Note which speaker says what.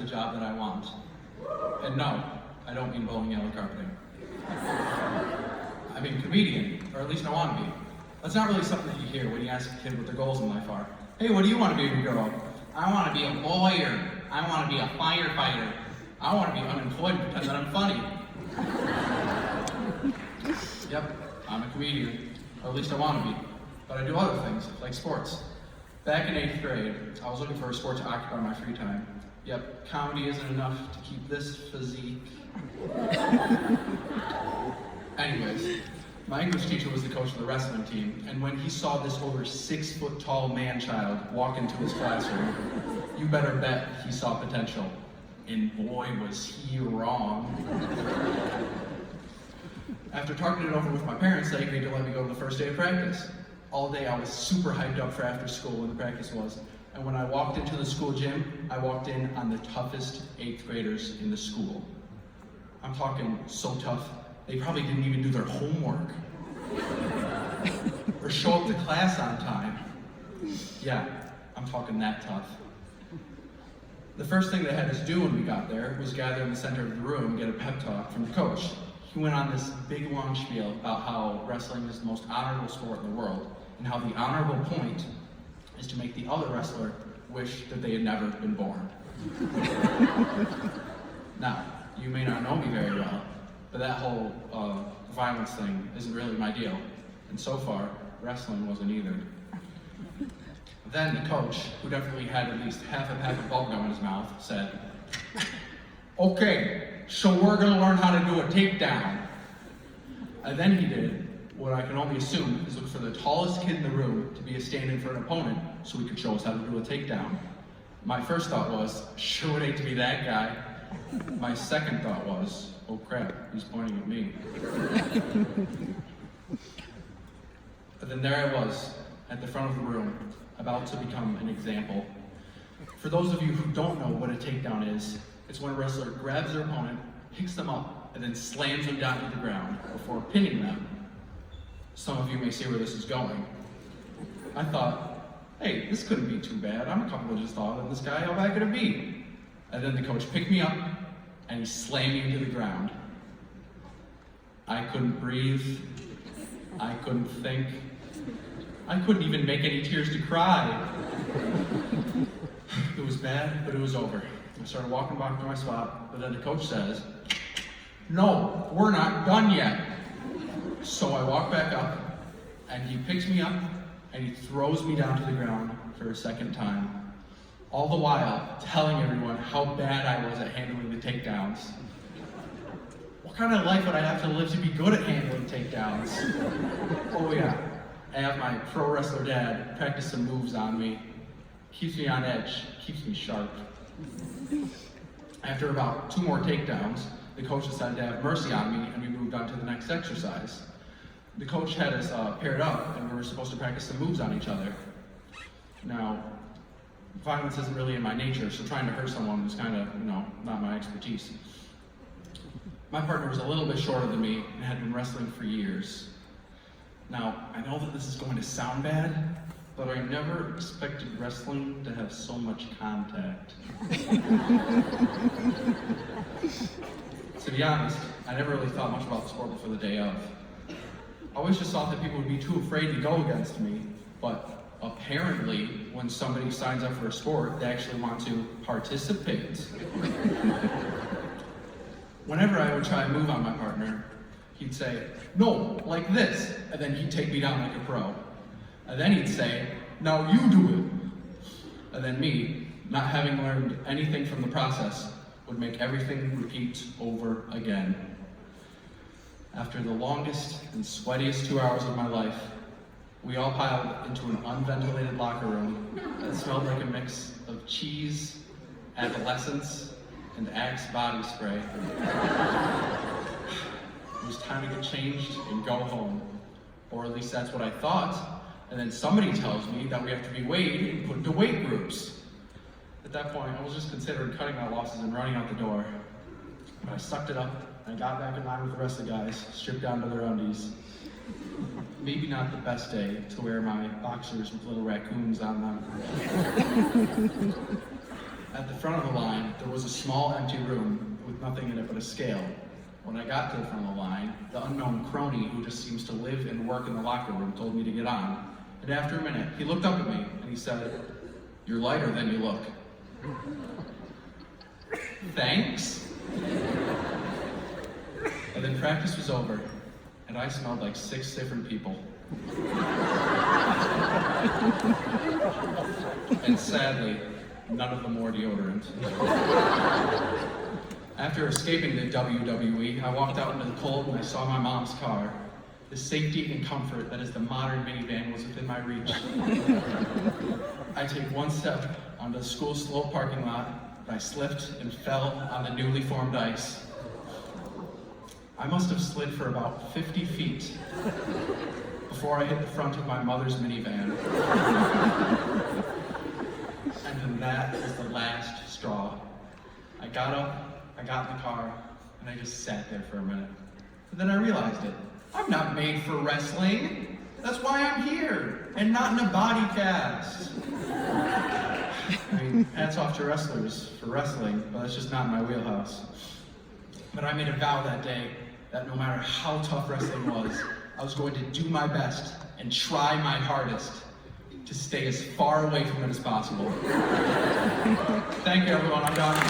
Speaker 1: the job that I want. And no, I don't mean bowling alley carpeting. I mean comedian, or at least I want to be. That's not really something that you hear when you ask a kid what their goals in life are. Hey, what do you want to be when you grow up? I want to be a lawyer. I want to be a firefighter. I want to be unemployed and pretend that I'm funny. Yep, I'm a comedian, or at least I want to be. But I do other things, like sports. Back in 8th grade, I was looking for a sport to occupy my free time. Yep, comedy isn't enough to keep this physique. Anyways, my English teacher was the coach of the wrestling team, and when he saw this over 6 foot tall man-child walk into his classroom, you better bet he saw potential. And boy, was he wrong. After talking it over with my parents, they agreed to let me go to the first day of practice. All day I was super hyped up for after school when the practice was. And when I walked into the school gym, I walked in on the toughest 8th graders in the school. I'm talking so tough, they probably didn't even do their homework. Or show up to class on time. Yeah, I'm talking that tough. The first thing they had us do when we got there was gather in the center of the room and get a pep talk from the coach. He went on this big long spiel about how wrestling is the most honorable sport in the world, and how the honorable point is to make the other wrestler wish that they had never been born. Now, you may not know me very well, but that whole violence thing isn't really my deal, and so far, wrestling wasn't either. Then the coach, who definitely had at least half a pack of bubblegum in his mouth, said, "Okay, so we're gonna learn how to do a takedown." And then he did what I can only assume is look for the tallest kid in the room to be a stand-in for an opponent so he could show us how to do a takedown. My first thought was, sure would hate to be that guy. My second thought was, oh crap, he's pointing at me. But then there I was, at the front of the room, about to become an example. For those of you who don't know what a takedown is, it's when a wrestler grabs their opponent, picks them up, and then slams them down to the ground before pinning them. Some of you may see where this is going. I thought, hey, this couldn't be too bad. I'm a couple inches taller than this guy, how bad could it be? And then the coach picked me up, and he slammed me into the ground. I couldn't breathe. I couldn't think. I couldn't even make any tears to cry. It was bad, but it was over. I started walking back to my spot, but then the coach says, "No, we're not done yet." So I walk back up, and he picks me up, and he throws me down to the ground for a second time. All the while, telling everyone how bad I was at handling the takedowns. What kind of life would I have to live to be good at handling takedowns? Oh yeah, I have my pro wrestler dad practice some moves on me. Keeps me on edge, keeps me sharp. After about 2 more takedowns, the coach decided to have mercy on me, and we moved on to the next exercise. The coach had us paired up, and we were supposed to practice some moves on each other. Now, violence isn't really in my nature, so trying to hurt someone was kind of, not my expertise. My partner was a little bit shorter than me and had been wrestling for years. Now, I know that this is going to sound bad, but I never expected wrestling to have so much contact. To be honest, I never really thought much about the sport before the day of. I always just thought that people would be too afraid to go against me, but apparently, when somebody signs up for a sport, they actually want to participate. Whenever I would try a move on my partner, he'd say, "No, like this," and then he'd take me down like a pro. And then he'd say, "Now you do it." And then me, not having learned anything from the process, would make everything repeat over again. After the longest and sweatiest 2 hours of my life, we all piled into an unventilated locker room that smelled like a mix of cheese, adolescence, and Axe body spray. It was time to get changed and go home. Or at least that's what I thought. And then somebody tells me that we have to be weighed and put into weight groups. At that point, I was just considering cutting my losses and running out the door. But I sucked it up, and I got back in line with the rest of the guys, stripped down to their undies. Maybe not the best day to wear my boxers with little raccoons on them. At the front of the line, there was a small empty room with nothing in it but a scale. When I got to the front of the line, the unknown crony who just seems to live and work in the locker room told me to get on. And after a minute, he looked up at me and he said, "You're lighter than you look." Thanks. And then practice was over, and I smelled like 6 different people. And sadly, none of them wore deodorant. After escaping the WWE, I walked out into the cold and I saw my mom's car. The safety and comfort that is the modern minivan was within my reach. I take one step onto the school slope parking lot, but I slipped and fell on the newly formed ice. I must have slid for about 50 feet before I hit the front of my mother's minivan. And then that was the last straw. I got up, I got in the car, and I just sat there for a minute. And then I realized it. I'm not made for wrestling. That's why I'm here, and not in a body cast. I mean, hats off to wrestlers for wrestling, but that's just not in my wheelhouse. But I made a vow that day that no matter how tough wrestling was, I was going to do my best and try my hardest to stay as far away from it as possible. Thank you, everyone. I'm Dominic.